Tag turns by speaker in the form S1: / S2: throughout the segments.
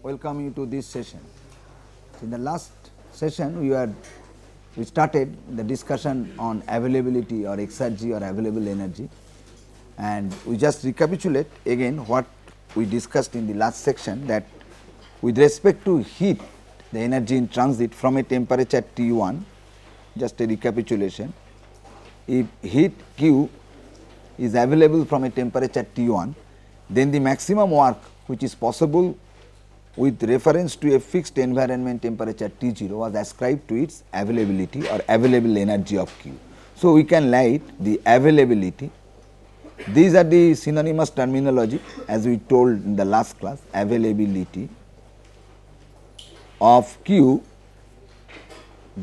S1: welcome you to this session. In the last session, we started the discussion on availability or exergy or available energy, and we just recapitulate again what we discussed in the last section, that with respect to heat, the energy in transit from a temperature T1, just a recapitulation. If heat Q is available from a temperature T1, then the maximum work which is possible with reference to a fixed environment temperature T0 was ascribed to its availability or available energy of Q. So, we can write the availability. These are the synonymous terminology as we told in the last class. Availability of Q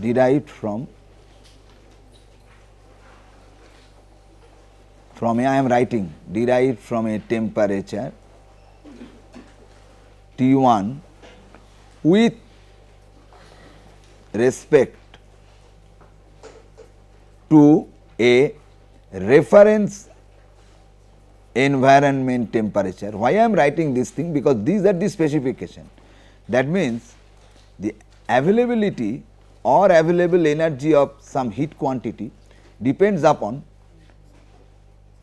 S1: derived from I am writing derived from a temperature T1 with respect to a reference environment temperature. Why I am writing this thing? Because these are the specification. That means, the availability or available energy of some heat quantity depends upon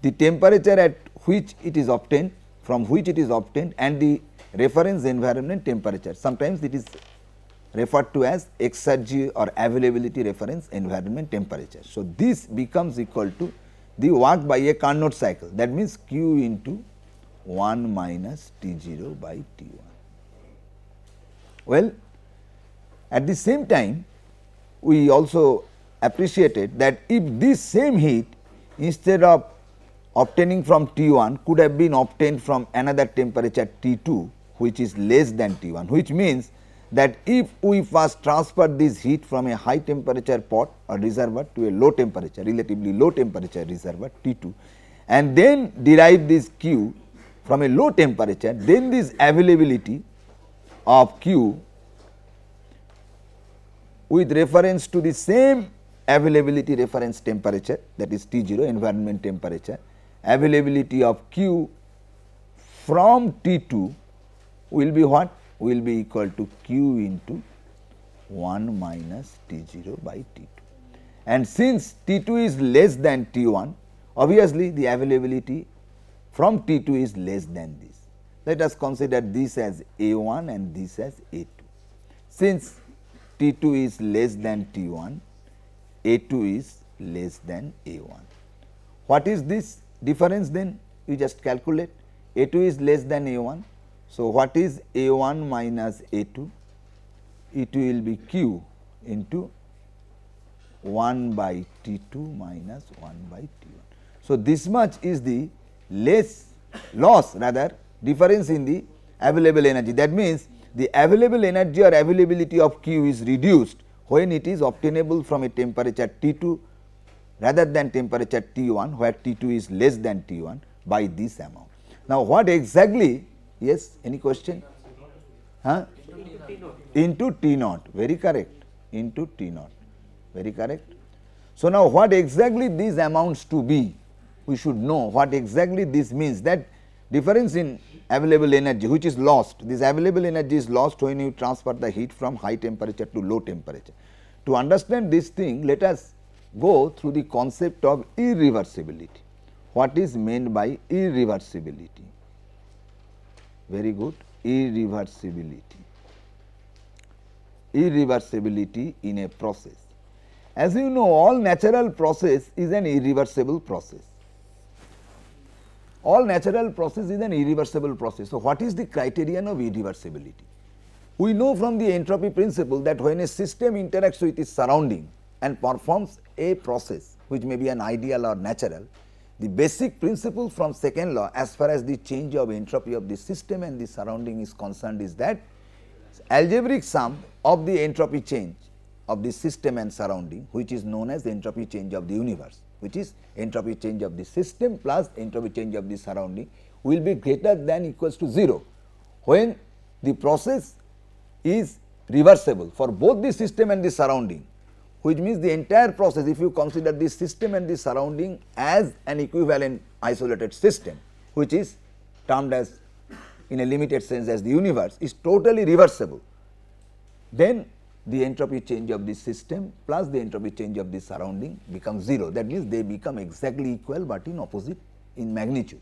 S1: the temperature at which it is obtained, from which it is obtained, and the reference environment temperature. Sometimes it is referred to as exergy or availability reference environment temperature. So, this becomes equal to the work by a Carnot cycle, that means Q into 1 minus T0 by T1. Well, at the same time, we also appreciated that if this same heat, instead of obtaining from T1, could have been obtained from another temperature T2, which is less than T1, which means that if we first transfer this heat from a high temperature pot or reservoir to a low temperature, relatively low temperature reservoir T2, and then derive this Q from a low temperature, then this availability of Q with reference to the same availability reference temperature, that is T0 environment temperature, availability of Q from T2 will be what? Will be equal to Q into 1 minus T0 by T2. And since T2 is less than T1, obviously the availability from T2 is less than this. Let us consider this as A1 and this as A2. Since T2 is less than T1, A2 is less than A1. What is this difference then? You just calculate. A2 is less than A1. So, what is A1 minus A2? E2 will be Q into 1 by T2 minus 1 by T1. So, this much is the loss rather difference in the available energy. That means, the available energy or availability of Q is reduced when it is obtainable from a temperature T2 rather than temperature T1, where T2 is less than T1 by this amount. Now, what exactly? Yes, any question? Huh? Into T naught, very correct, into T naught, very correct. So, now what exactly these amounts to be? We should know what exactly this means, that difference in available energy which is lost. This available energy is lost when you transfer the heat from high temperature to low temperature. To understand this thing, let us go through the concept of irreversibility. What is meant by irreversibility? Very good, irreversibility. Irreversibility in a process. As you know, all natural process is an irreversible process. All natural process is an irreversible process. So, what is the criterion of irreversibility? We know from the entropy principle that when a system interacts with its surrounding and performs a process which may be an ideal or natural, the basic principle from second law as far as the change of entropy of the system and the surrounding is concerned is that algebraic sum of the entropy change of the system and surrounding, which is known as the entropy change of the universe, which is entropy change of the system plus entropy change of the surrounding, will be greater than equals to 0 when the process is reversible for both the system and the surrounding, which means the entire process, if you consider the system and the surrounding as an equivalent isolated system, which is termed as in a limited sense as the universe is totally reversible, then the entropy change of the system plus the entropy change of the surrounding becomes 0. That means, they become exactly equal, but in opposite in magnitude.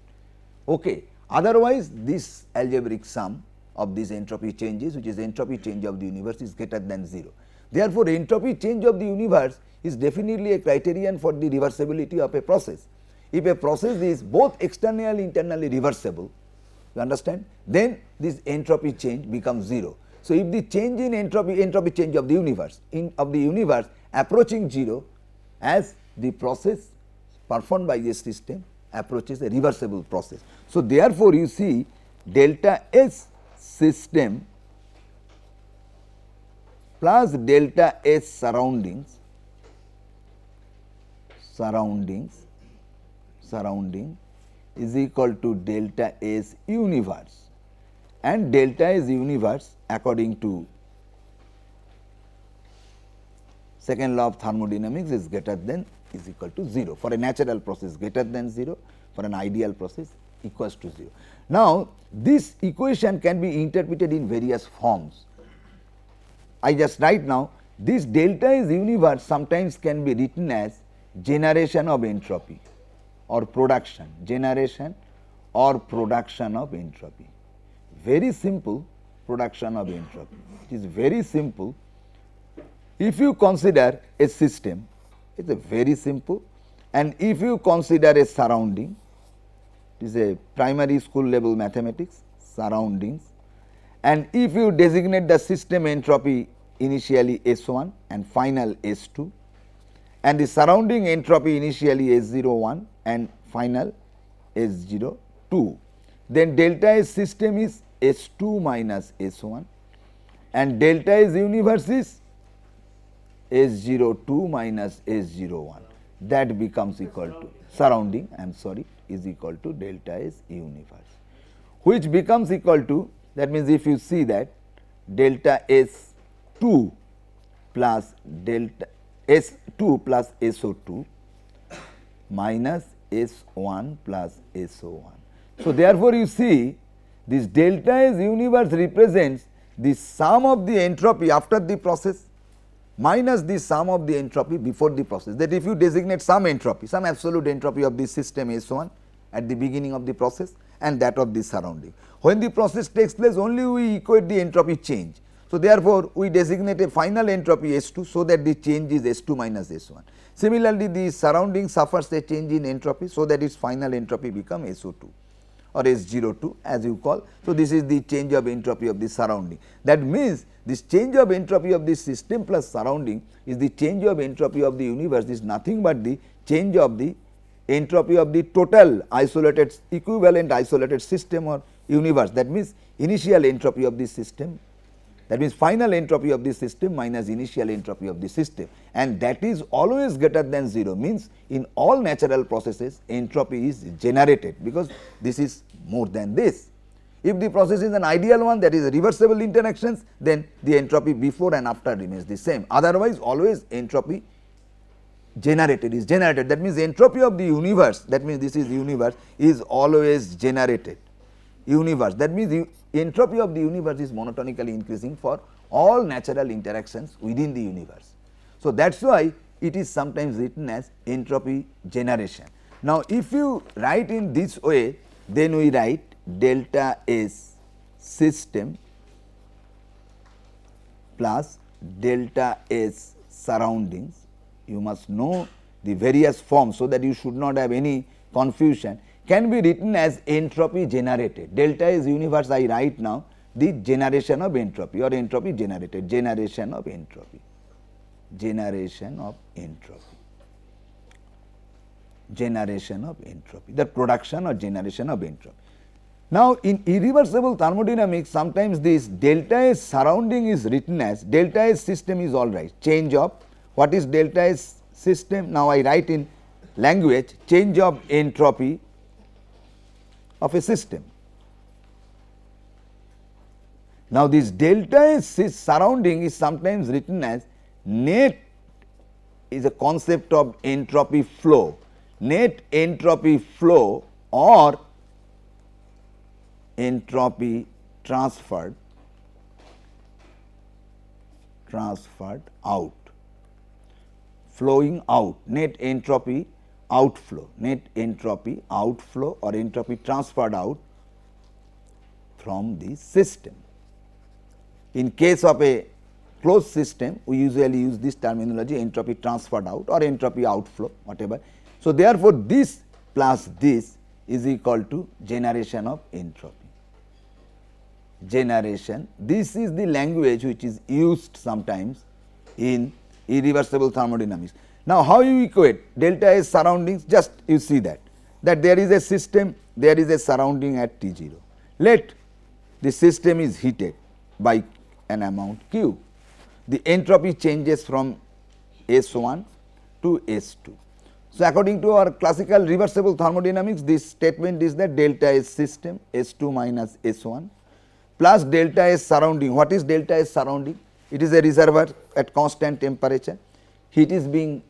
S1: Okay. Otherwise, this algebraic sum of these entropy changes, which is entropy change of the universe, is greater than 0. Therefore, entropy change of the universe is definitely a criterion for the reversibility of a process. If a process is both externally and internally reversible, you understand, then this entropy change becomes 0. So, if the change in entropy change of the universe approaching 0 as the process performed by a system approaches a reversible process. So, therefore, you see delta S system plus delta S surrounding is equal to delta S universe, and delta S universe according to second law of thermodynamics is greater than is equal to 0. For a natural process greater than 0, for an ideal process equals to 0. Now, this equation can be interpreted in various forms. I just write now, this delta S universe sometimes can be written as generation of entropy or production, generation or production of entropy. Very simple, production of entropy. It is very simple. If you consider a system, it is a very simple, and if you consider a surrounding, it is a primary school level mathematics, surroundings, and if you designate the system entropy initially S1 and final S2, and the surrounding entropy initially S01 and final S02, then delta S system is S2 minus S1 and delta S universe is S02 minus S01, that becomes equal to surrounding, I am sorry, is equal to delta S universe, which becomes equal to, that means if you see that delta S2 plus delta S2 plus SO2 minus S1 plus SO1. So, therefore, you see this delta S universe represents the sum of the entropy after the process minus the sum of the entropy before the process. That if you designate some entropy, some absolute entropy of the system S1 at the beginning of the process and that of the surrounding. When the process takes place, only we equate the entropy change. So, therefore, we designate a final entropy S2, so that the change is S2 minus S1. Similarly, the surrounding suffers a change in entropy, so that its final entropy becomes SO2 or S02 as you call. So, this is the change of entropy of the surrounding. That means, this change of entropy of the system plus surrounding is the change of entropy of the universe, is nothing but the change of the entropy of the total isolated equivalent isolated system or universe. That means, initial entropy of the system, that means final entropy of the system minus initial entropy of the system, and that is always greater than 0, means in all natural processes entropy is generated, because this is more than this. If the process is an ideal one, that is reversible interactions, then the entropy before and after remains the same. Otherwise, always entropy generated is generated. That means, entropy of the universe, that means this is universe, is always generated universe. That means, the entropy of the universe is monotonically increasing for all natural interactions within the universe. So, that is why it is sometimes written as entropy generation. Now, if you write in this way, then we write delta S system plus delta S surroundings. You must know the various forms, so that you should not have any confusion, can be written as entropy generated. Delta S universe I write now the generation of entropy or entropy generated, generation of entropy, generation of entropy, generation of entropy, the production or generation of entropy. Now, in irreversible thermodynamics, sometimes this delta S surrounding is written as delta S system is all right, change of, what is delta S system? Now, I write in language change of entropy of a system. Now, this delta S surrounding is sometimes written as net, is a concept of entropy flow, net entropy flow or entropy transferred out, flowing out, net entropy outflow or entropy transferred out from the system. In case of a closed system, we usually use this terminology, entropy transferred out or entropy outflow, whatever. So, therefore, this plus this is equal to generation of entropy. Generation, this is the language which is used sometimes in irreversible thermodynamics. Now, how you equate delta S surroundings? Just you see that there is a system, there is a surrounding at T0. Let the system is heated by an amount Q. The entropy changes from S1 to S2. So, according to our classical reversible thermodynamics, this statement is that delta S system S2 minus S1 plus delta S surrounding. What is delta S surrounding? It is a reservoir at constant temperature, heat is being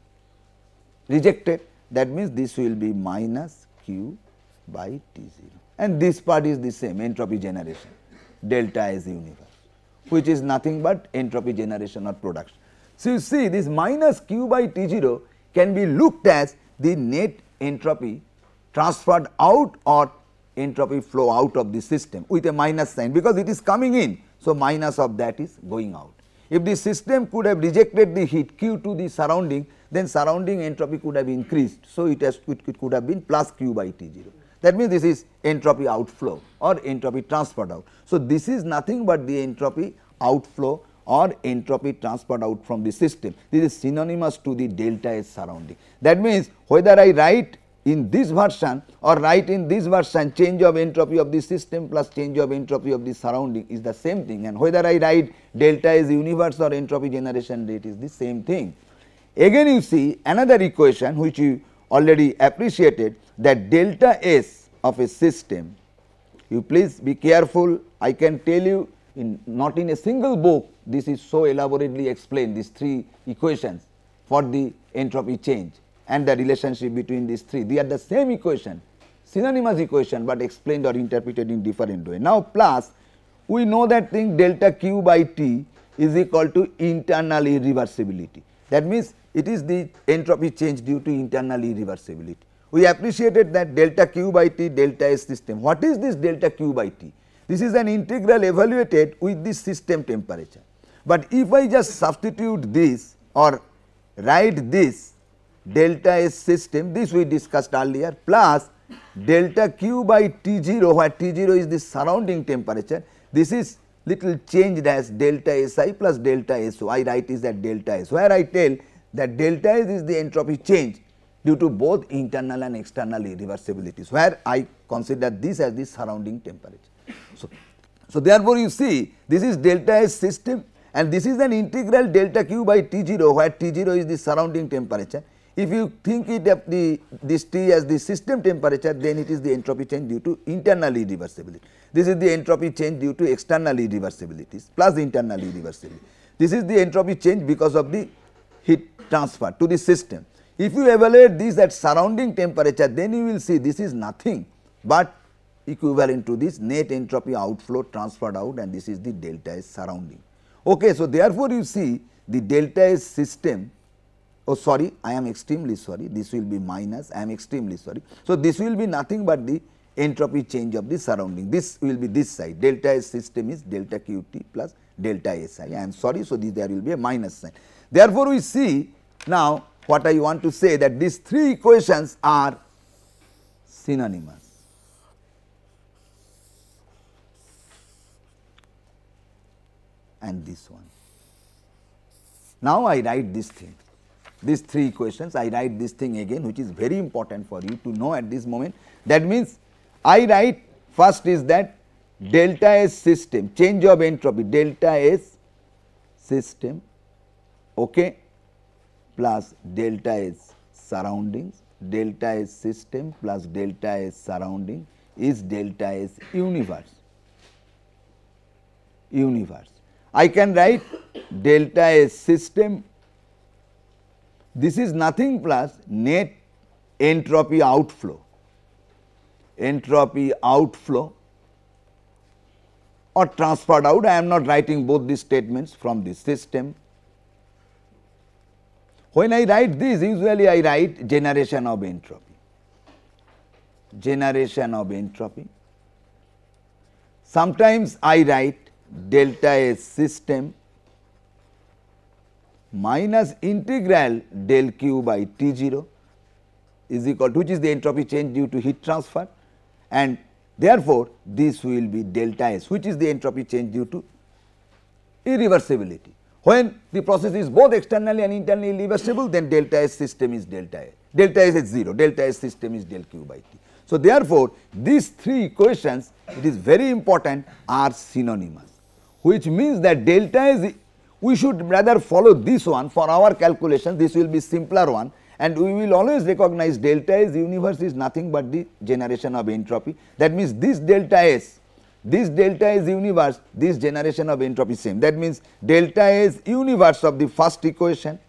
S1: rejected, that means this will be minus Q by T0, and this part is the same, entropy generation, delta S universe, which is nothing but entropy generation or production. So, you see this minus Q by T0 can be looked as the net entropy transferred out or entropy flow out of the system with a minus sign, because it is coming in. So, minus of that is going out. If the system could have rejected the heat Q to the surrounding, then surrounding entropy could have increased. So, it could have been plus Q by T0. That means, this is entropy outflow or entropy transferred out. So, this is nothing but the entropy outflow or entropy transferred out from the system. This is synonymous to the delta S surrounding. That means, whether I write in this version or write in this version, change of entropy of the system plus change of entropy of the surrounding is the same thing, and whether I write delta S universe or entropy generation rate is the same thing. Again you see another equation which you already appreciated, that delta S of a system, you please be careful, I can tell you not in a single book this is so elaborately explained, these three equations for the entropy change and the relationship between these three. They are the same equation, synonymous equation, but explained or interpreted in different way. Now, plus we know that thing delta Q by T is equal to internal irreversibility. That means, it is the entropy change due to internal irreversibility. We appreciated that delta Q by T delta S system. What is this delta Q by T? This is an integral evaluated with the system temperature. But if I just substitute this or write this delta S system, this we discussed earlier, plus delta Q by T0, where T0 is the surrounding temperature, this is little changed as delta Si plus delta So. I write is that delta S, where I tell that delta S is the entropy change due to both internal and external irreversibilities, where I consider this as the surrounding temperature. So, therefore, you see this is delta S system and this is an integral delta Q by T0, where T0 is the surrounding temperature. If you think it of this T as the system temperature, then it is the entropy change due to internal irreversibility. This is the entropy change due to external irreversibilities plus internal irreversibility. This is the entropy change because of the heat transfer to the system. If you evaluate this at surrounding temperature, then you will see this is nothing but equivalent to this net entropy outflow transferred out, and this is the delta S surrounding. Okay, so, therefore, you see the delta S system, oh sorry, I am extremely sorry, this will be minus, I am extremely sorry. So, this will be nothing but the entropy change of the surrounding, this will be this side, delta S system is delta Qt plus delta Si, I am sorry. So, there will be a minus sign. Therefore, we see now what I want to say, that these three equations are synonymous. And this one. Now, I write this thing, these three equations, I write this thing again, which is very important for you to know at this moment. That means, I write first is that delta S system, change of entropy, delta S system, okay, plus delta S surroundings, delta S system plus delta S surrounding is delta S universe. I can write delta S system, this is nothing plus net entropy outflow or transferred out. I am not writing both these statements from the system. When I write this, usually I write generation of entropy, generation of entropy. Sometimes I write delta S system minus integral del Q by T0 is equal to, which is the entropy change due to heat transfer, and therefore, this will be delta S, which is the entropy change due to irreversibility. When the process is both externally and internally irreversible, then delta S system is delta S, delta S is 0, delta S system is del Q by T. So, therefore, these three equations, it is very important, are synonymous, which means that delta S, we should rather follow this one for our calculation. This will be simpler one, and we will always recognize delta S universe is nothing but the generation of entropy. That means, this delta S universe, this generation of entropy same. That means, delta S universe of the first equation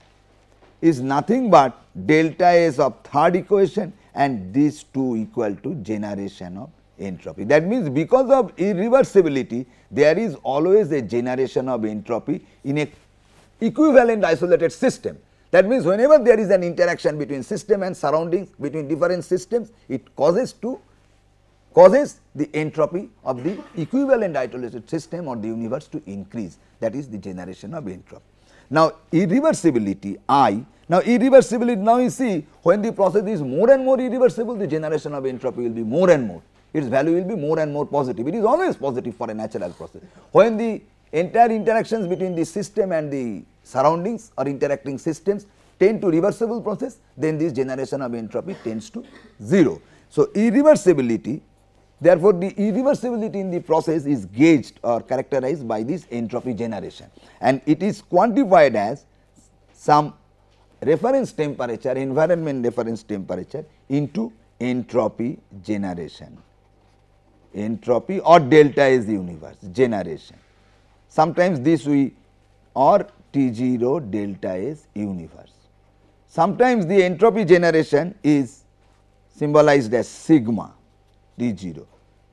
S1: is nothing but delta S of third equation, and these two equal to generation of entropy. That means, because of irreversibility, there is always a generation of entropy in a equivalent isolated system. That means, whenever there is an interaction between system and surroundings, between different systems, it causes the entropy of the equivalent isolated system or the universe to increase, that is the generation of entropy. Now, irreversibility I, now irreversibility, now you see, when the process is more and more irreversible, the generation of entropy will be more and more, its value will be more and more positive. It is always positive for a natural process. When the entire interactions between the system and the surroundings or interacting systems tend to reversible process, then this generation of entropy tends to 0. So, irreversibility, therefore, the irreversibility in the process is gauged or characterized by this entropy generation, and it is quantified as some reference temperature, environment reference temperature into entropy generation, entropy or delta S universe generation. Sometimes this we or T0 delta S universe. Sometimes the entropy generation is symbolized as sigma T0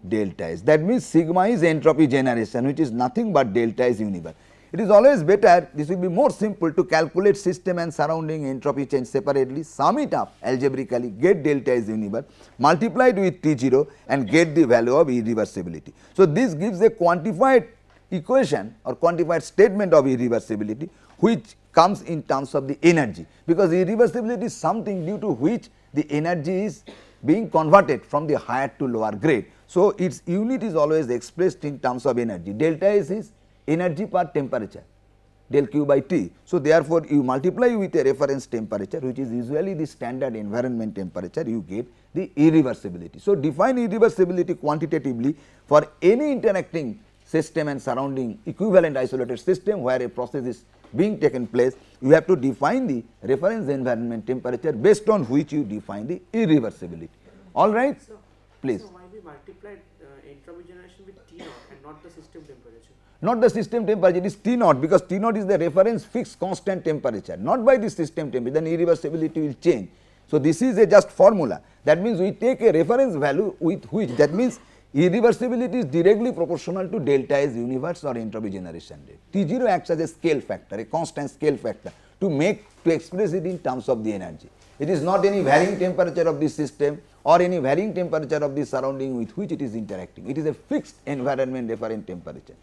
S1: delta S. That means, sigma is entropy generation, which is nothing but delta S universe. It is always better, this will be more simple to calculate system and surrounding entropy change separately, sum it up algebraically, get delta S universe, multiply it with T0 and get the value of irreversibility. So, this gives a quantified equation or quantified statement of irreversibility, which comes in terms of the energy, because irreversibility is something due to which the energy is being converted from the higher to lower grade. So, its unit is always expressed in terms of energy. Delta S is energy per temperature, del Q by T. So, therefore, you multiply with a reference temperature, which is usually the standard environment temperature, you get the irreversibility. So, define irreversibility quantitatively for any interacting system and surrounding equivalent isolated system where a process is being taken place. You have to define the reference environment temperature, based on which you define the irreversibility. All right, so, please.
S2: So, why we multiplied entropy generation with T naught and not the system temperature?
S1: Not the system temperature, it is T naught, because T naught is the reference fixed constant temperature, not by the system temperature, then irreversibility will change. So, this is a just formula. That means, we take a reference value with which, that means, irreversibility is directly proportional to delta S universe or entropy generation rate. T0 acts as a scale factor, a constant scale factor to express it in terms of the energy. It is not any varying temperature of the system or any varying temperature of the surrounding with which it is interacting. It is a fixed environment reference temperature.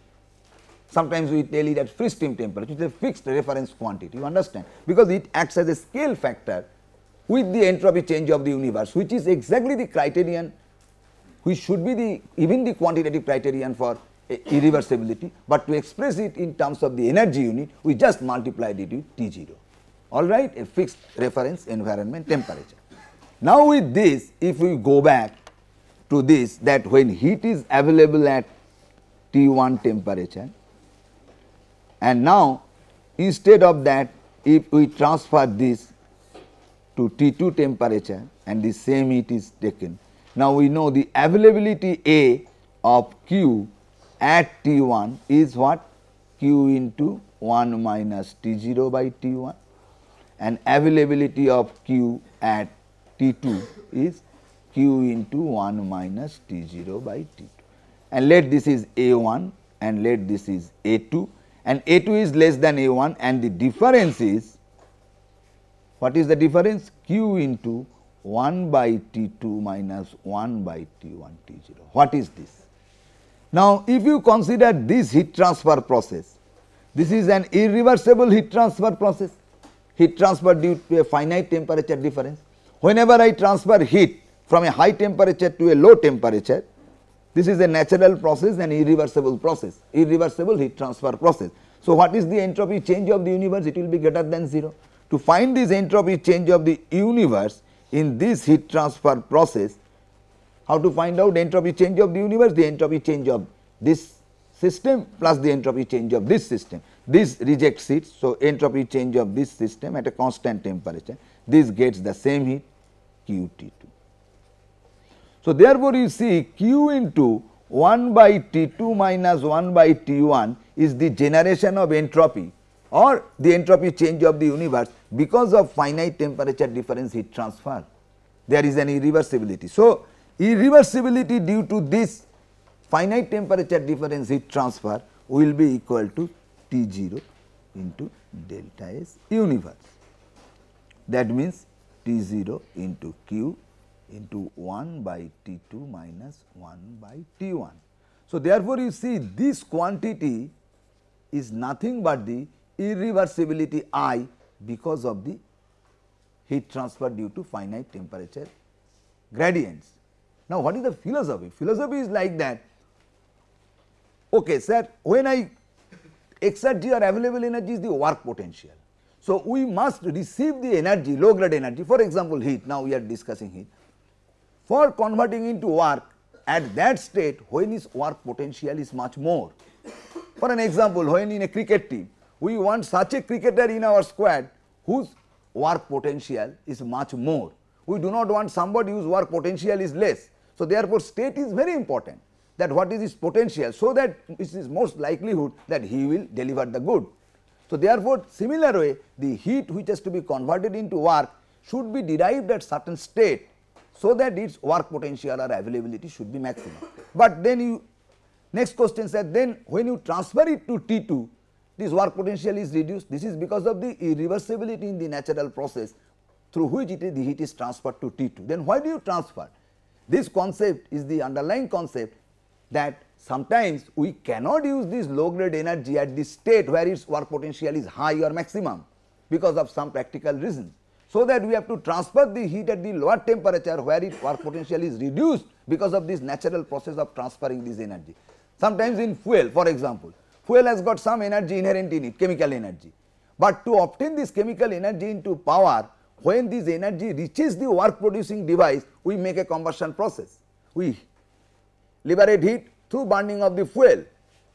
S1: Sometimes we tell it at free stream temperature, it is a fixed reference quantity, you understand, because it acts as a scale factor with the entropy change of the universe, which is exactly the criterion which should be even the quantitative criterion for irreversibility, but to express it in terms of the energy unit, we just multiplied it with T0, all right, a fixed reference environment temperature. Now, with this, if we go back to this, that when heat is available at T1 temperature, and now instead of that, if we transfer this to T2 temperature and the same heat is taken, now we know the availability A of Q at T1 is what? Q into 1 minus T0 by T1, and availability of Q at T2 is Q into 1 minus T0 by T2, and let this is A1 and let this is A2 and A2 is less than A1 and the difference is, what is the difference? Q into 1 by T2 minus 1 by T1 T0. What is this? Now, if you consider this heat transfer process, this is an irreversible heat transfer process, heat transfer due to a finite temperature difference. Whenever I transfer heat from a high temperature to a low temperature, this is a natural process and irreversible process, irreversible heat transfer process. So, what is the entropy change of the universe? It will be greater than 0. To find this entropy change of the universe in this heat transfer process, how to find out entropy change of the universe? The entropy change of this system plus the entropy change of this system. This rejects it. So, entropy change of this system at a constant temperature, this gets the same heat QT2. So, therefore, you see Q into 1 by T2 minus 1 by T1 is the generation of entropy or the entropy change of the universe because of finite temperature difference heat transfer. There is an irreversibility. So, irreversibility due to this finite temperature difference heat transfer will be equal to T0 into delta S universe. That means T0 into Q into 1 by T2 minus 1 by T1. So, therefore, you see this quantity is nothing but the irreversibility I because of the heat transfer due to finite temperature gradients. Now, what is the philosophy? Philosophy is like that, okay sir, when I exergy or available energy is the work potential. So, we must receive the energy, low grade energy, for example, heat, now we are discussing heat, for converting into work at that state when its work potential is much more. For an example, when in a cricket team, we want such a cricketer in our squad whose work potential is much more. We do not want somebody whose work potential is less. So, therefore, state is very important, that what is his potential, so that it is most likelihood that he will deliver the good. So, therefore, similar way the heat which has to be converted into work should be derived at certain state, so that its work potential or availability should be maximum. But then you next question said, then when you transfer it to T2, this work potential is reduced. This is because of the irreversibility in the natural process through which the heat is transferred to T2. Then why do you transfer? This concept is the underlying concept that sometimes we cannot use this low grade energy at the state where its work potential is high or maximum because of some practical reasons. So, that we have to transfer the heat at the lower temperature where its work potential is reduced because of this natural process of transferring this energy. Sometimes in fuel, for example, fuel has got some energy inherent in it, chemical energy, but to obtain this chemical energy into power, when this energy reaches the work producing device, we make a combustion process. We liberate heat through burning of the fuel,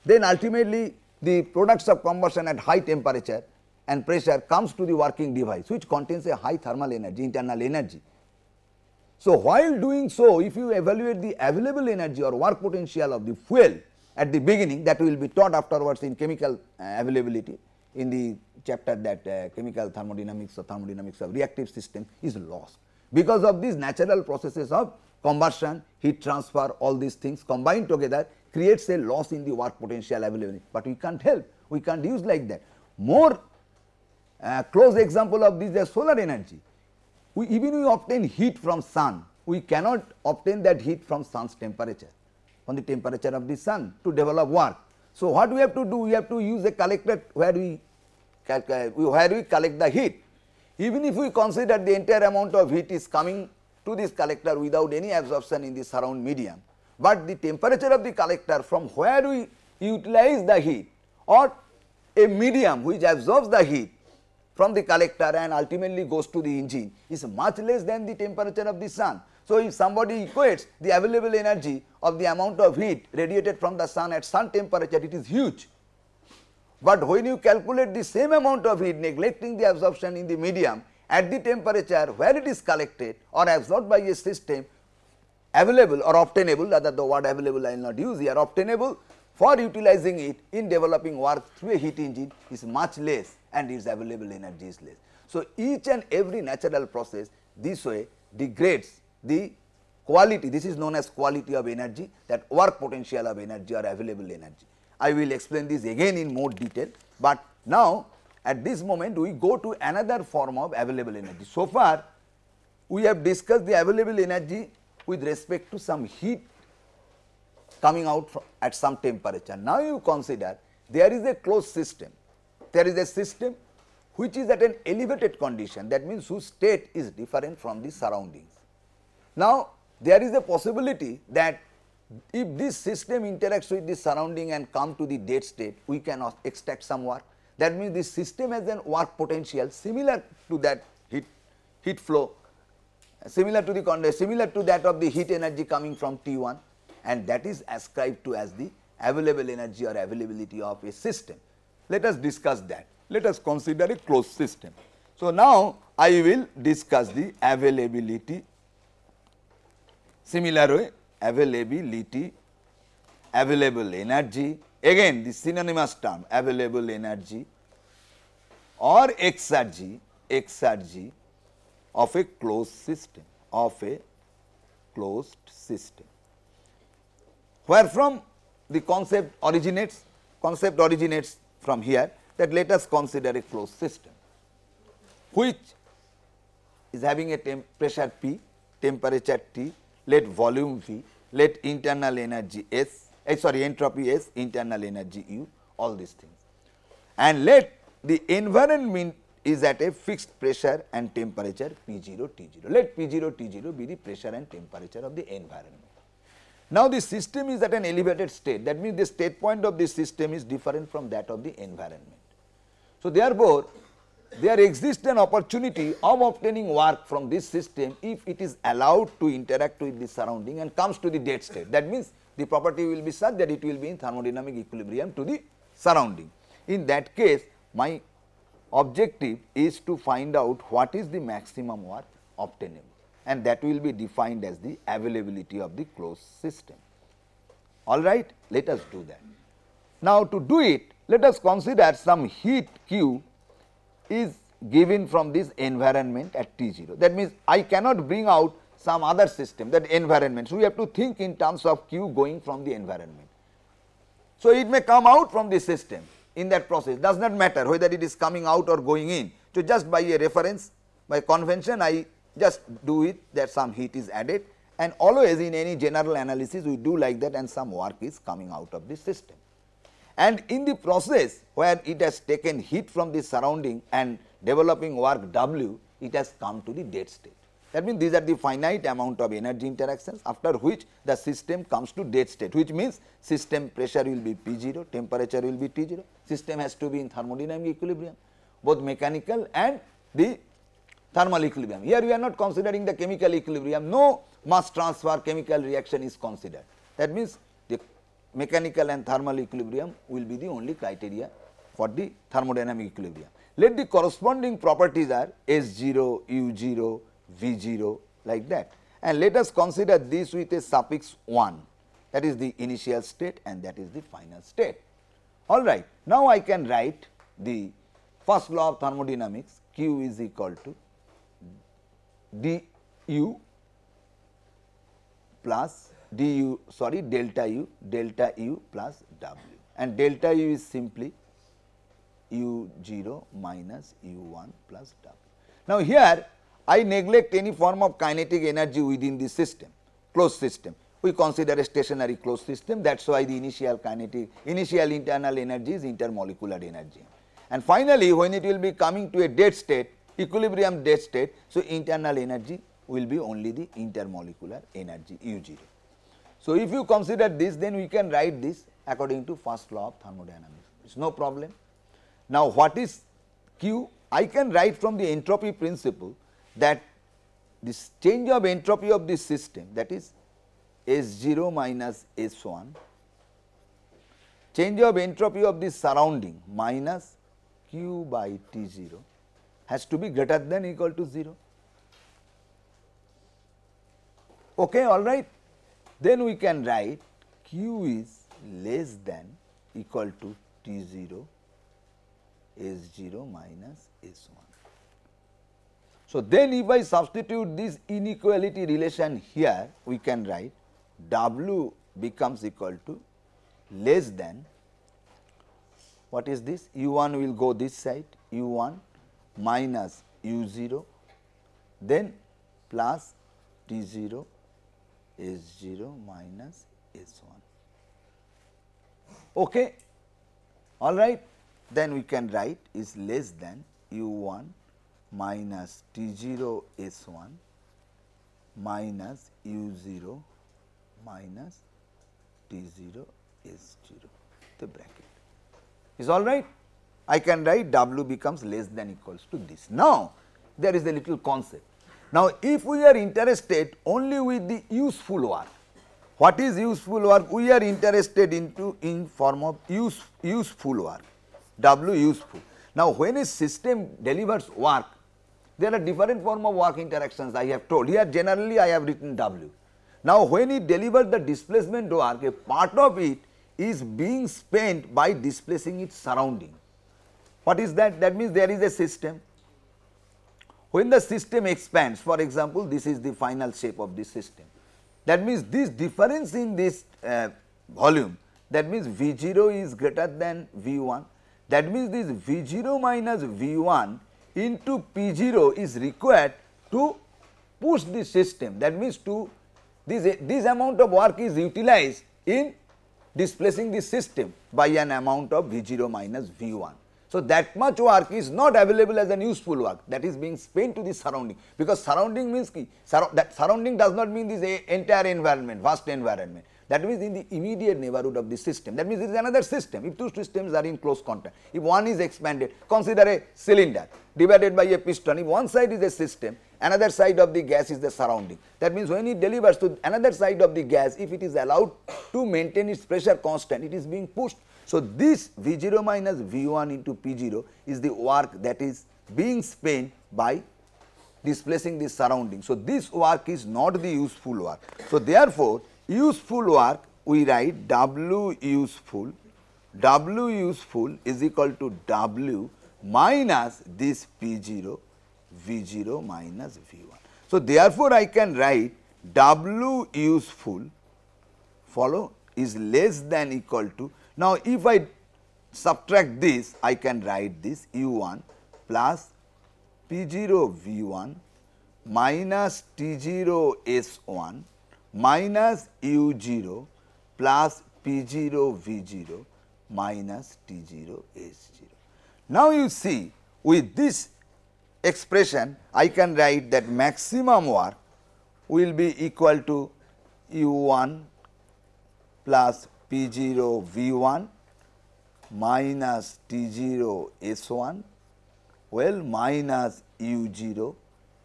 S1: then ultimately the products of combustion at high temperature and pressure comes to the working device, which contains a high thermal energy, internal energy. So, while doing so, if you evaluate the available energy or work potential of the fuel at the beginning, that will be taught afterwards in chemical availability in the chapter that chemical thermodynamics or thermodynamics of reactive system is lost. Because of these natural processes of combustion, heat transfer, all these things combined together creates a loss in the work potential availability, but we can't help, we can't use like that. More close example of this is solar energy. Even we obtain heat from sun, we cannot obtain that heat from sun's temperature, from the temperature of the sun to develop work. So, what we have to do? We have to use a collector where we collect the heat. Even if we consider the entire amount of heat is coming to this collector without any absorption in the surround medium, but the temperature of the collector from where we utilize the heat or a medium which absorbs the heat from the collector and ultimately goes to the engine is much less than the temperature of the sun. So, if somebody equates the available energy of the amount of heat radiated from the sun at sun temperature, it is huge. But when you calculate the same amount of heat neglecting the absorption in the medium at the temperature where it is collected or absorbed by a system, available or obtainable, rather the word available I will not use here, obtainable for utilizing it in developing work through a heat engine is much less and its available energy is less. So, each and every natural process this way degrades the quality, this is known as quality of energy, that work potential of energy or available energy. I will explain this again in more detail, but now at this moment we go to another form of available energy. So far we have discussed the available energy with respect to some heat coming out at some temperature. Now you consider there is a closed system, there is a system which is at an elevated condition, that means whose state is different from the surroundings. Now there is a possibility that if this system interacts with the surrounding and come to the dead state, we can extract some work. That means this system has an work potential similar to that heat flow, similar to that of the heat energy coming from T1, and that is ascribed to as the available energy or availability of a system. Let us discuss that. Let us consider a closed system. So now I will discuss the availability. Similar way, availability, available energy, again the synonymous term available energy or exergy of a closed system, Where from the concept originates? Concept originates from here, that let us consider a closed system which is having a pressure P, temperature T, let volume V, let internal energy S, entropy S, internal energy U, all these things, and let the environment is at a fixed pressure and temperature P0 T0. Let P0 T0 be the pressure and temperature of the environment. Now the system is at an elevated state, that means the state point of this system is different from that of the environment. So therefore, there exists an opportunity of obtaining work from this system if it is allowed to interact with the surrounding and comes to the dead state. That means the property will be such that it will be in thermodynamic equilibrium to the surrounding. In that case, my objective is to find out what is the maximum work obtainable, and that will be defined as the availability of the closed system. All right, let us do that. Now to do it, let us consider some heat Q is given from this environment at T0. That means I cannot bring out some other system, that environment. So we have to think in terms of Q going from the environment. So it may come out from the system in that process, does not matter whether it is coming out or going in. So just by a reference, by convention, I just do it that some heat is added, and always in any general analysis we do like that, and some work is coming out of the system. And in the process where it has taken heat from the surrounding and developing work W, it has come to the dead state. That means these are the finite amount of energy interactions, after which the system comes to dead state, which means system pressure will be P0, temperature will be T0, system has to be in thermodynamic equilibrium, both mechanical and the thermal equilibrium. Here we are not considering the chemical equilibrium, no mass transfer chemical reaction is considered. That means the mechanical and thermal equilibrium will be the only criteria for the thermodynamic equilibrium. Let the corresponding properties are S0, U0, V0 like that, and let us consider this with a suffix 1, that is the initial state and that is the final state. All right. Now I can write the first law of thermodynamics, Q is equal to du plus delta U plus W, and delta U is simply U0 minus U1 plus W. Now here I neglect any form of kinetic energy within the system, closed system. We consider a stationary closed system, that is why the initial internal energy is intermolecular energy. And finally, when it will be coming to a dead state, equilibrium dead state, so internal energy will be only the intermolecular energy U0. So if you consider this, then we can write this according to first law of thermodynamics, it is no problem. Now what is Q? I can write from the entropy principle that this change of entropy of this system, that is S0 minus S1, change of entropy of the surrounding minus Q by T0 has to be greater than or equal to 0. Okay, all right. Then we can write Q is less than or equal to T0 S0 minus S1. So then if I substitute this inequality relation here, we can write W becomes equal to less than What is this? U1 will go this side, U1 minus U0, then plus T0 S0 minus S1. Okay. All right. Then we can write is less than U1 minus T0 S1 minus U0 minus T0 S0, the bracket. Is all right? I can write W becomes less than equals to this. Now, there is a little concept. Now, if we are interested only with the useful work, what is useful work? We are interested in form of useful work, W useful. Now, when a system delivers work, there are different form of work interactions I have told. Here generally I have written W. Now, when it delivers the displacement work, a part of it is being spent by displacing its surrounding. What is that? That means there is a system. When the system expands, for example, this is the final shape of this system. That means this difference in this volume, that means V0 is greater than V1. That means this V0 minus V1 into P0 is required to push the system. That means to this amount of work is utilized in displacing the system by an amount of V0 minus V1. So, that much work is not available as an useful work, that is being spent to the surrounding, because surrounding means that surrounding does not mean this entire environment, vast environment. That means in the immediate neighborhood of the system. That means it is another system. If two systems are in close contact, if one is expanded, consider a cylinder divided by a piston. If one side is a system, another side of the gas is the surrounding. That means when it delivers to another side of the gas, if it is allowed to maintain its pressure constant, it is being pushed. So, this V0 minus V1 into P0 is the work that is being spent by displacing the surrounding. So, this work is not the useful work. So, therefore, useful work we write W useful is equal to W minus this P0 V0 minus V1. So, therefore, I can write W useful follow is less than equal to. Now, if I subtract this, I can write this U1 plus P0 V1 minus T0 S1 minus U0 plus P0 V0 minus T0 S0. Now, you see with this expression I can write that maximum work will be equal to U1 plus P0 V1 minus T0 S1 minus U0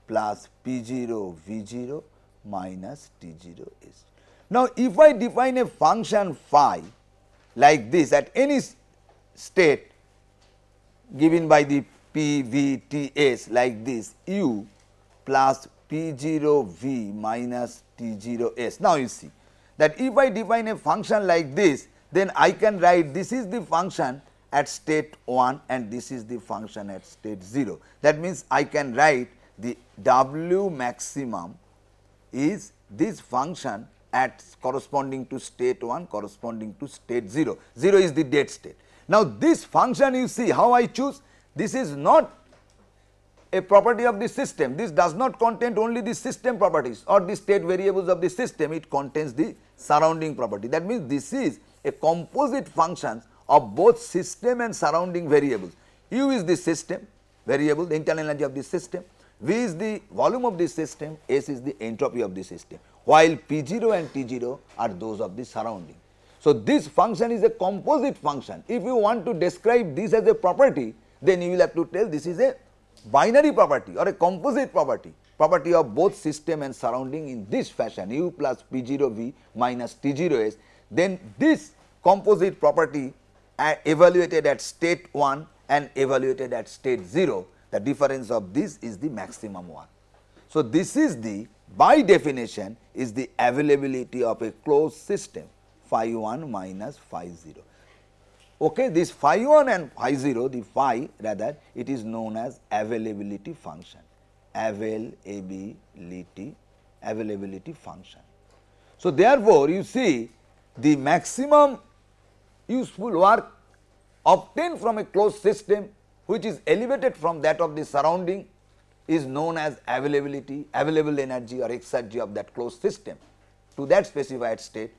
S1: plus P0 V0 minus T0 S. Now, if I define a function phi like this at any state given by the P V T S like this U plus P0 V minus T0 S. Now, you see that if I define a function like this, then I can write this is the function at state 1 and this is the function at state 0. That means, I can write the W maximum is this function at corresponding to state 1 corresponding to state 0. 0 is the dead state. Now, this function you see how I choose, this is not a property of the system. This does not contain only the system properties or the state variables of the system, it contains the surrounding property. That means, this is a composite function of both system and surrounding variables. U is the system variable, the internal energy of the system, V is the volume of the system, S is the entropy of the system, while P0 and T0 are those of the surrounding. So, this function is a composite function. If you want to describe this as a property, then you will have to tell this is a binary property or a composite property of both system and surrounding in this fashion U plus P0 V minus T0 S. Then this composite property evaluated at state 1 and evaluated at state 0, the difference of this is the maximum work. So, this is the by definition is the availability of a closed system phi 1 minus phi 0. Okay, this phi 1 and phi 0, the phi rather it is known as availability function, availability function. So, therefore, you see the maximum useful work obtained from a closed system which is elevated from that of the surrounding is known as availability, available energy or exergy of that closed system to that specified state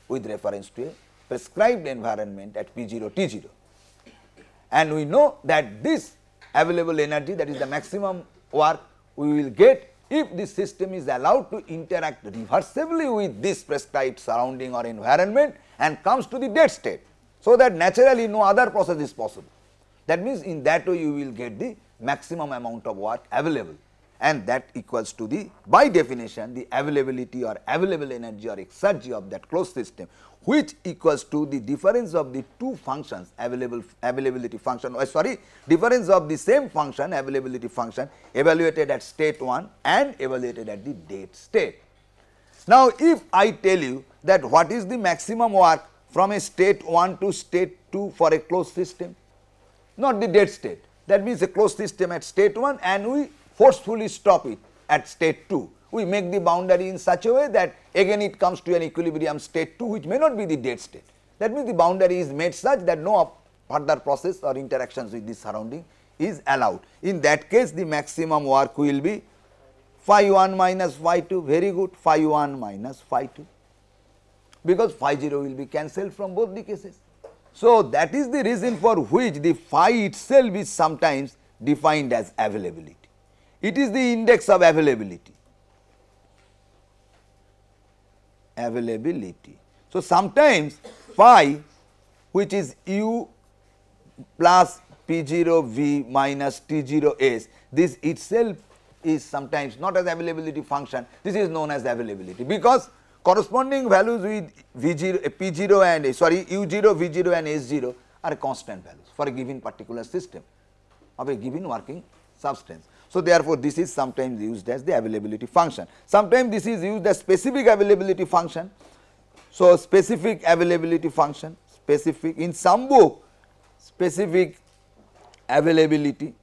S1: with reference to a prescribed environment at P0 T0. And we know that this available energy, that is the maximum work we will get if the system is allowed to interact reversibly with this prescribed surrounding or environment and comes to the dead state. So that naturally no other process is possible. That means in that way you will get the maximum amount of work available, and that equals to the, by definition, the availability or available energy or exergy of that closed system, which equals to the difference of the two functions, availability function, difference of the same function, availability function, evaluated at state 1 and evaluated at the dead state. Now, if I tell you that what is the maximum work from a state 1 to state 2 for a closed system, not the dead state, that means a closed system at state 1 and we forcefully stop it at state 2. We make the boundary in such a way that again it comes to an equilibrium state 2 which may not be the dead state. That means the boundary is made such that no further process or interactions with the surrounding is allowed. In that case the maximum work will be phi 1 minus phi 2, very good, phi 1 minus phi 2, because phi 0 will be cancelled from both the cases. So, that is the reason for which the phi itself is sometimes defined as availability. It is the index of availability. Availability. So, sometimes phi, which is u plus P0 V minus T0 S, this itself is sometimes not as availability function, this is known as availability, because corresponding values with V0, P0 and U0, V0 and S0 are constant values for a given particular system of a given working substance. So, therefore, this is sometimes used as the availability function. Sometimes this is used as specific availability function. So, specific availability function, specific in some book, specific availability.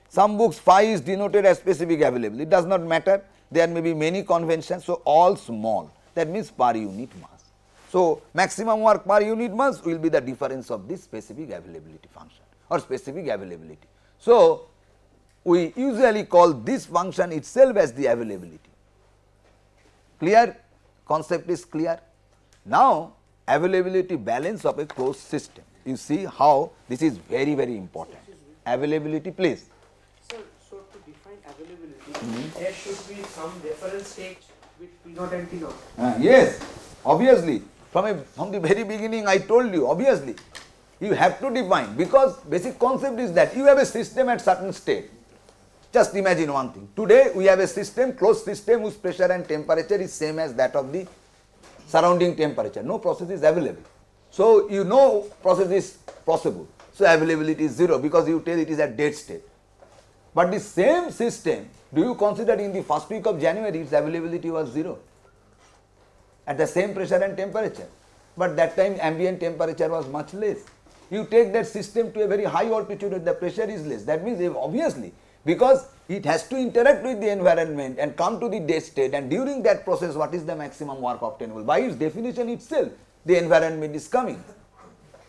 S1: Some books phi is denoted as specific availability, it does not matter, there may be many conventions. So, all small, that means per unit mass. So, maximum work per unit mass will be the difference of this specific availability function or specific availability. So, we usually call this function itself as the availability. Clear? Concept is clear. Now, availability balance of a closed system. You see how this is very, very important. Availability, please.
S2: Sir, so to define availability, there should be some reference state with P0 and T0.
S1: Yes, obviously. From the very beginning I told you, obviously, you have to define, because basic concept is that you have a system at certain state. Just imagine one thing, today we have a system, closed system whose pressure and temperature is same as that of the surrounding temperature, no process is available. So, you know process is possible, so availability is 0 because you tell it is at dead state. But the same system, do you consider in the first week of January its availability was 0 at the same pressure and temperature, but that time ambient temperature was much less. You take that system to a very high altitude and the pressure is less, that means obviously, because it has to interact with the environment and come to the dead state, and during that process what is the maximum work obtainable? By its definition itself, the environment is coming.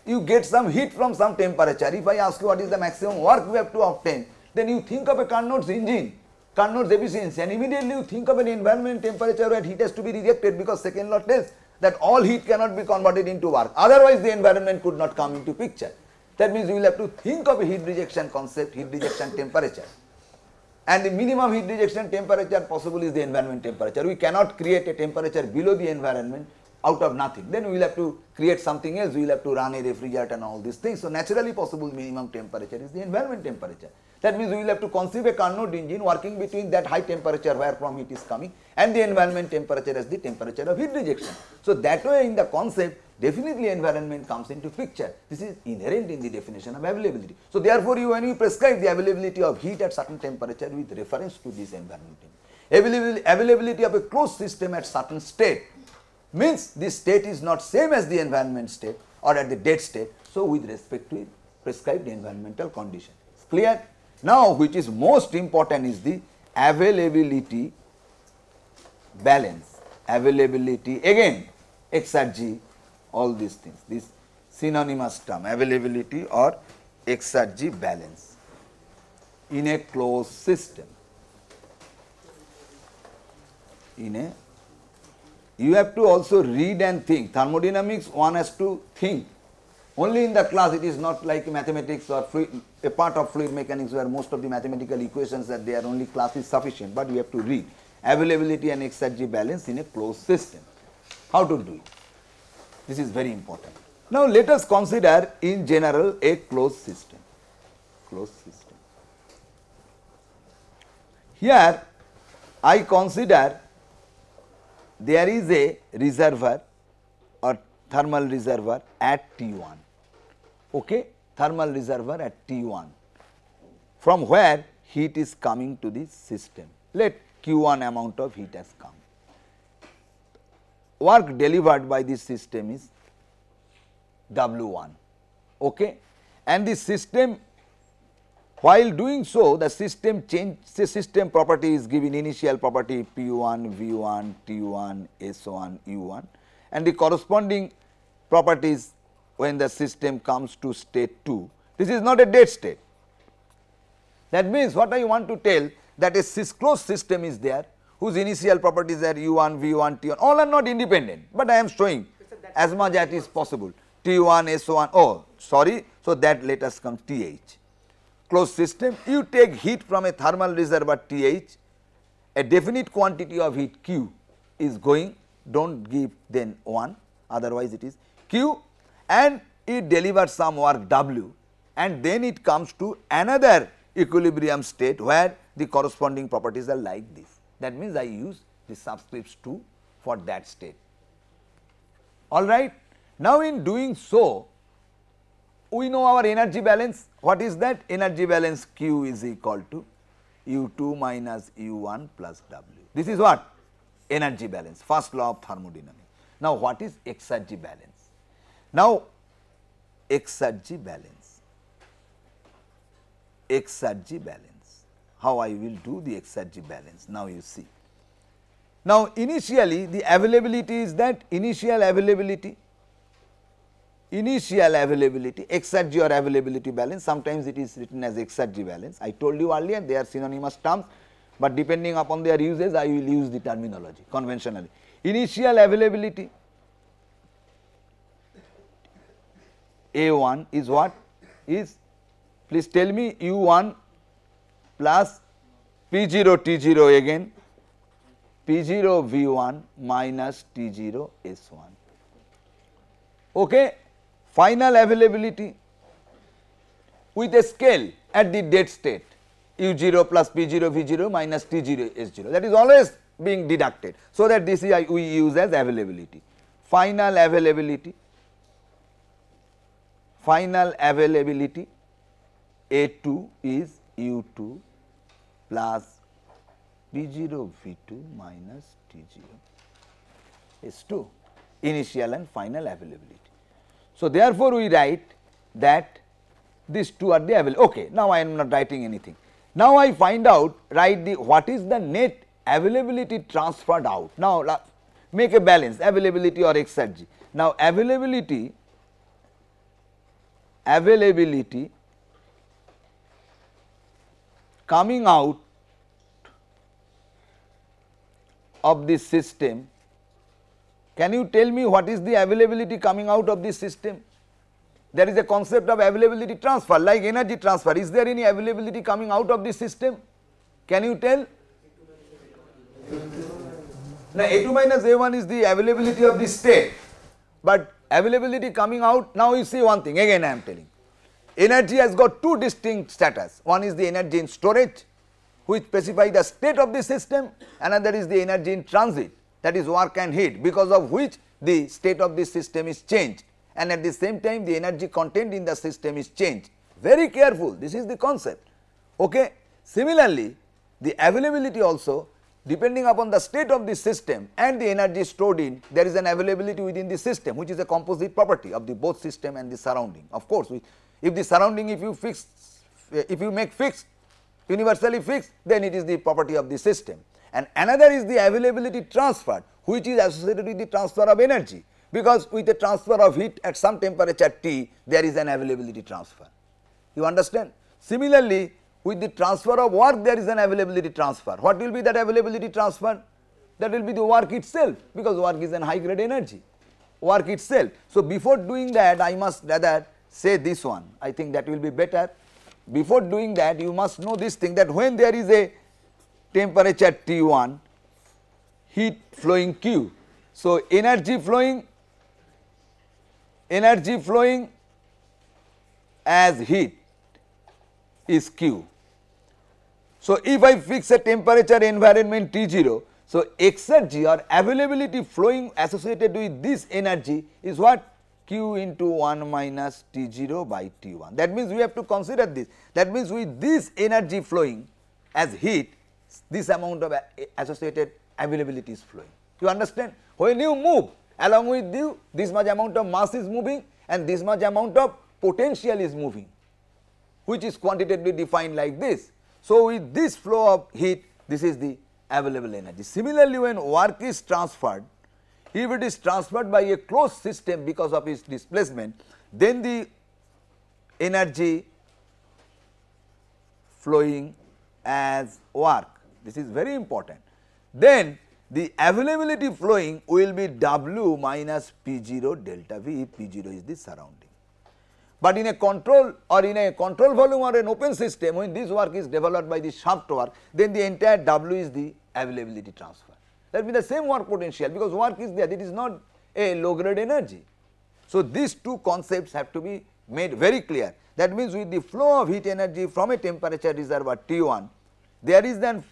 S1: You get some heat from some temperature. If I ask you what is the maximum work we have to obtain, then you think of a Carnot's engine, Carnot's efficiency, and immediately you think of an environment temperature where heat has to be rejected, because second law tells that all heat cannot be converted into work, otherwise the environment could not come into picture. That means you will have to think of a heat rejection concept, heat rejection temperature, and the minimum heat rejection temperature possible is the environment temperature. We cannot create a temperature below the environment out of nothing, then we will have to create something else, we will have to run a refrigerator and all these things. So, naturally possible minimum temperature is the environment temperature. That means we will have to conceive a Carnot engine working between that high temperature where from heat is coming and the environment temperature as the temperature of heat rejection. So, that way in the concept definitely environment comes into picture. This is inherent in the definition of availability. So, therefore, when you prescribe the availability of heat at certain temperature with reference to this environment, availability of a closed system at certain state means this state is not same as the environment state or at the dead state. So, with respect to it, prescribed environmental condition. Clear? Now, which is most important is the availability balance, availability again, exergy, all these things. This synonymous term, availability or exergy balance in a closed system. You have to also read and think. Thermodynamics, one has to think. Only in the class, it is not like mathematics or a part of fluid mechanics where most of the mathematical equations that they are only class is sufficient, but you have to read availability and exergy balance in a closed system. How to do it? This is very important. Now, let us consider in general a closed system. Closed system. Here, I consider there is a reservoir or thermal reservoir at T1, okay, thermal reservoir at T1, from where heat is coming to the system. Let Q1 amount of heat has come. Work delivered by this system is W1, okay, and the system, while doing so, the system system property is given initial property P1, V1, T1, S1, U1, and the corresponding properties when the system comes to state 2. This is not a dead state. That means, what I want to tell, that a closed system is there whose initial properties are U1, V1, T1, all are not independent, but I am showing as much as is possible T1, S1, oh sorry, so that let us come TH. Closed system, you take heat from a thermal reservoir TH, a definite quantity of heat Q is going, do not give then 1, otherwise it is Q, and it delivers some work W, and then it comes to another equilibrium state where the corresponding properties are like this. That means, I use the subscripts 2 for that state. All right. Now, in doing so, we know our energy balance. What is that? Energy balance Q is equal to U2 minus U1 plus W. This is what? Energy balance, first law of thermodynamics. Now, what is exergy balance? Now, exergy balance, how I will do the exergy balance, now you see. Now, initially the availability is that initial availability, exergy or availability balance, sometimes it is written as exergy balance. I told you earlier they are synonymous terms, but depending upon their uses I will use the terminology conventionally. Initial availability A1 is what? Is, please tell me, U1 plus P0 T0 again, P0 V1 minus T0 S1. Okay. Final availability with a scale at the dead state, U0 plus P0 V0 minus T0 S0, that is always being deducted. So, that this is we use as availability. Final availability A2 is U2 plus P0 V2 minus T0 S2, initial and final availability. So, therefore, we write that these two are the available. Okay, now I am not writing anything. Now, I find out, write the what is the net availability transferred out. Now, make a balance, availability or exergy. Now, availability coming out of this system. Can you tell me what is the availability coming out of this system? There is a concept of availability transfer, like energy transfer. Is there any availability coming out of this system? Can you tell? Now, A2 minus A1 is the availability of the state, but availability coming out, now you see one thing, again I am telling. Energy has got two distinct status. One is the energy in storage, which specify the state of the system, another is the energy in transit, that is work and heat, because of which the state of the system is changed, and at the same time the energy content in the system is changed. Very careful, this is the concept. Okay. Similarly, the availability also, depending upon the state of the system and the energy stored in, there is an availability within the system, which is a composite property of the both system and the surrounding. Of course, if the surrounding, if you make fixed, universally fixed, then it is the property of the system. And another is the availability transferred, which is associated with the transfer of energy. because with the transfer of heat at some temperature T, there is an availability transfer. You understand? Similarly, with the transfer of work, there is an availability transfer. What will be that availability transfer? That will be the work itself, because work is an high grade energy, work itself. So, before doing that, I must rather say this one, I think that will be better. Before doing that, you must know this thing, that when there is a temperature T1, heat flowing Q. So, energy flowing as heat is Q. So, if I fix a temperature environment T0, so exergy or availability flowing associated with this energy is what? Q into 1 minus T0 by T1. That means we have to consider this. That means with this energy flowing as heat, this amount of associated availability is flowing. You understand? When you move, along with you, this much amount of mass is moving and this much amount of potential is moving, which is quantitatively defined like this. So, with this flow of heat, this is the available energy. Similarly, when work is transferred, if it is transferred by a closed system because of its displacement, then the energy flowing as work, this is very important. Then the availability flowing will be W minus P0 delta V, if P0 is the surrounding. But in a control or in a control volume or an open system, when this work is developed by the shaft work, then the entire W is the availability transfer. That will be the same work potential, because work is there, it is not a low grade energy. So, these two concepts have to be made very clear. That means, with the flow of heat energy from a temperature reservoir T1, there is then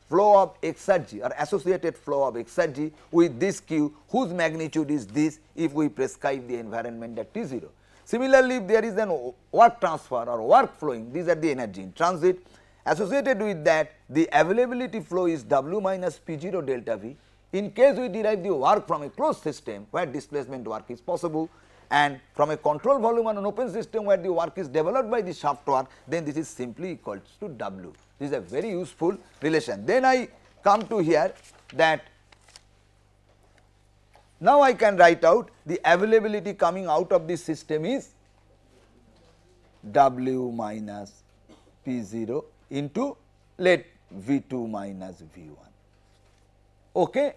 S1: flow of exergy or associated flow of exergy with this Q, whose magnitude is this if we prescribe the environment at T0. Similarly, if there is an work transfer or work flowing, these are the energy in transit. Associated with that, the availability flow is W minus P0 delta V. In case we derive the work from a closed system where displacement work is possible, and from a control volume on an open system where the work is developed by the shaft work, then this is simply equals to W. This is a very useful relation. Then I come to here that now I can write out the availability coming out of this system is W minus P0 into let V2 minus V1. Okay?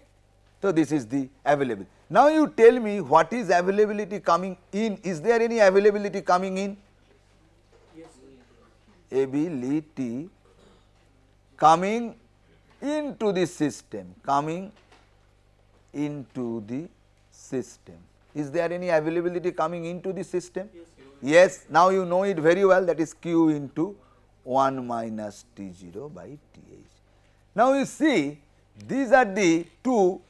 S1: So, this is the availability. Now, you tell me what is availability coming in? Is there any availability coming in?
S2: Yes.
S1: Ability coming into the system, coming into the system. Is there any availability coming into the system?
S2: Yes.
S1: Yes. Now, you know it very well, that is Q into 1 minus T0 by Th. Now, you see these are the two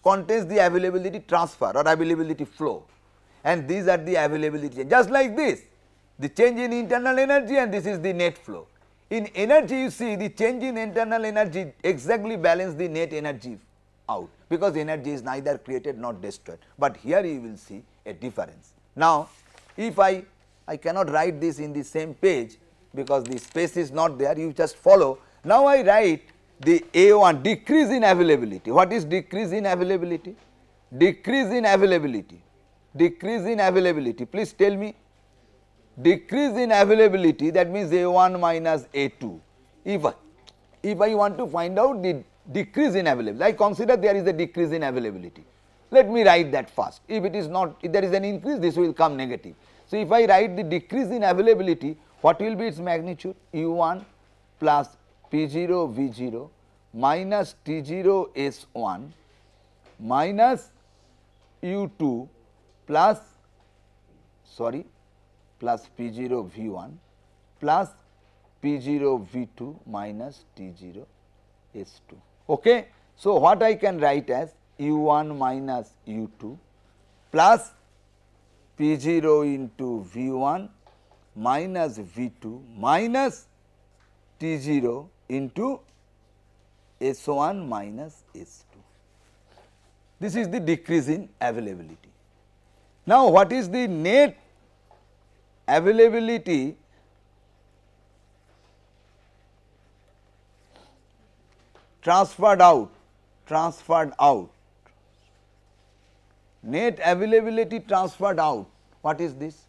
S1: contains the availability transfer or availability flow, and these are the availability, just like this, the change in internal energy, and this is the net flow. In energy, you see the change in internal energy exactly balance the net energy out, because energy is neither created nor destroyed, but here you will see a difference. Now, if I cannot write this in the same page because the space is not there, you just follow. Now, I write the A1, decrease in availability. What is decrease in availability? Decrease in availability. Decrease in availability. Please tell me. Decrease in availability, that means A1 minus A2. If I want to find out the decrease in availability, I consider there is a decrease in availability. Let me write that first. If it is not, if there is an increase, this will come negative. So, if I write the decrease in availability, what will be its magnitude? U1 plus P0 V0 minus T0 S1 minus U2 plus P0 V1 plus P0 V2 minus T0 S2. Okay. So, what I can write as U1 minus U2 plus P0 into V1 minus V2 minus T0 into S1 minus S2. This is the decrease in availability. Now, what is the net availability transferred out net availability transferred out. What is this?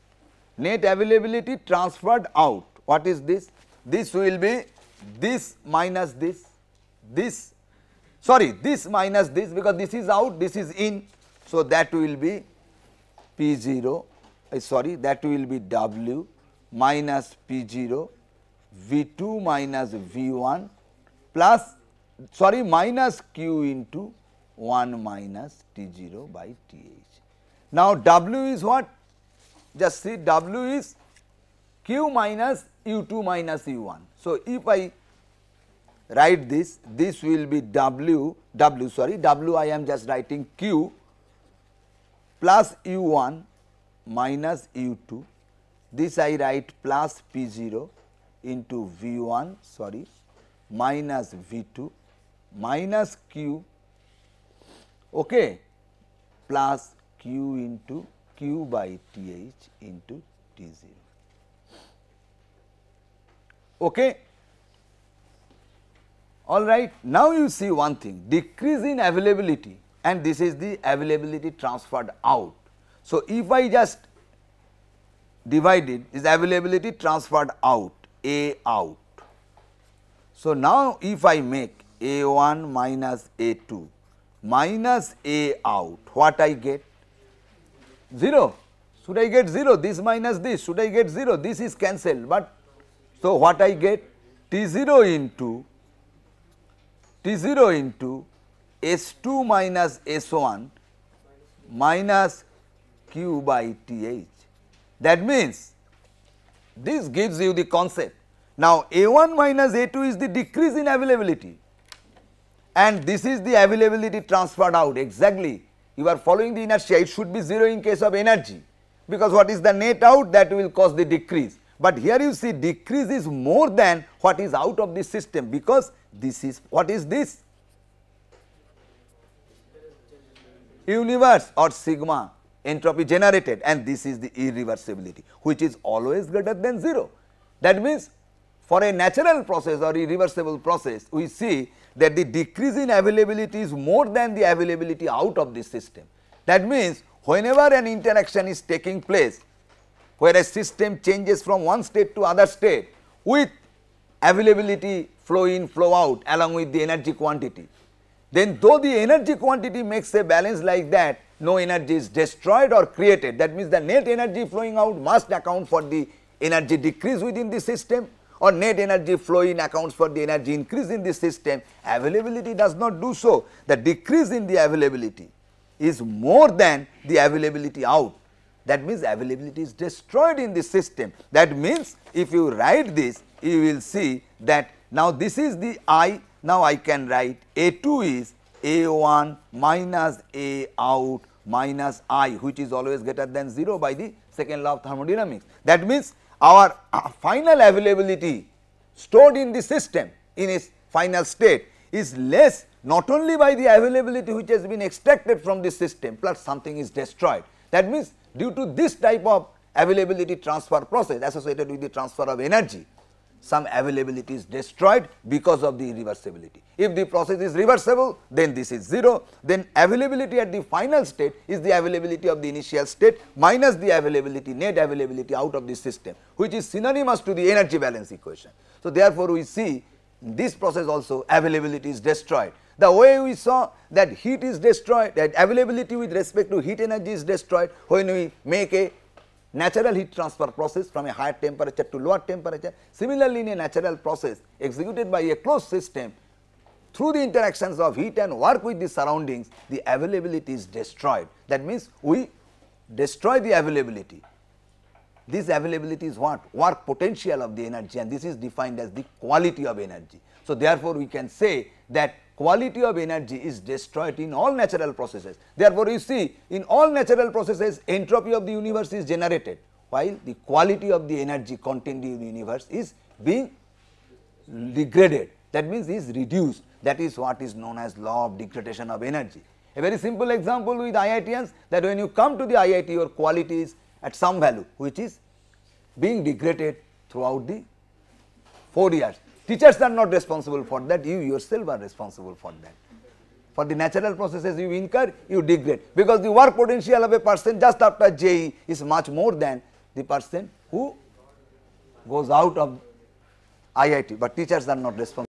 S1: Net availability transferred out. What is this? This will be this minus this, this minus this, because this is out, this is in. So, that will be P0, that will be W minus P0, V2 minus V1 plus minus Q into 1 minus T0 by Th. Now, W is what? Just see, W is Q minus U2 minus U1. So, if I write this, this will be W I am just writing Q plus U1 minus U2, this I write plus P0 into V1 minus V2 minus Q, okay, plus Q into Q by Th into T0. Okay. All right. Now, you see one thing, decrease in availability, and this is the availability transferred out. So, if I just divide it, is availability transferred out, A out. So, now if I make A1 minus A2 minus A out, what I get? 0. Should I get 0? This minus this, should I get 0? This is cancelled, but so what I get? T0 into S2 minus S1 minus Q by Th. That means, this gives you the concept. Now, A1 minus A2 is the decrease in availability, and this is the availability transferred out. Exactly, you are following the inertia, it should be 0 in case of energy, because what is the net out, that will cause the decrease. But here you see, decrease is more than what is out of the system, because this is, what is this? Universe or sigma entropy generated, and this is the irreversibility, which is always greater than 0. That means, for a natural process or irreversible process, we see that the decrease in availability is more than the availability out of the system. That means, whenever an interaction is taking place, where a system changes from one state to other state with availability flow in, flow out along with the energy quantity, then though the energy quantity makes a balance like that, no energy is destroyed or created. That means, the net energy flowing out must account for the energy decrease within the system, or net energy flow in accounts for the energy increase in the system. Availability does not do so. The decrease in the availability is more than the availability out. That means, availability is destroyed in the system. That means, if you write this, you will see that now this is the I. Now, I can write A2 is A1 minus A out minus I, which is always greater than 0 by the second law of thermodynamics. That means, our final availability stored in the system in its final state is less, not only by the availability which has been extracted from the system plus something is destroyed. That means, due to this type of availability transfer process associated with the transfer of energy, some availability is destroyed because of the irreversibility. If the process is reversible, then this is 0, then availability at the final state is the availability of the initial state minus the availability, net availability out of the system, which is synonymous to the energy balance equation. So, therefore, we see in this process also availability is destroyed. The way we saw that heat is destroyed, that availability with respect to heat energy is destroyed when we make a natural heat transfer process from a higher temperature to lower temperature. Similarly, in a natural process executed by a closed system, through the interactions of heat and work with the surroundings, the availability is destroyed. That means, we destroy the availability. This availability is what? Work potential of the energy, and this is defined as the quality of energy. So, therefore, we can say that quality of energy is destroyed in all natural processes. Therefore, you see, in all natural processes entropy of the universe is generated, while the quality of the energy contained in the universe is being degraded. That means, is reduced. That is what is known as law of degradation of energy. A very simple example with IITians, that when you come to the IIT, your quality is at some value which is being degraded throughout the 4 years. Teachers are not responsible for that, you yourself are responsible for that. For the natural processes you incur, you degrade, because the work potential of a person just after JEE is much more than the person who goes out of IIT, but teachers are not responsible.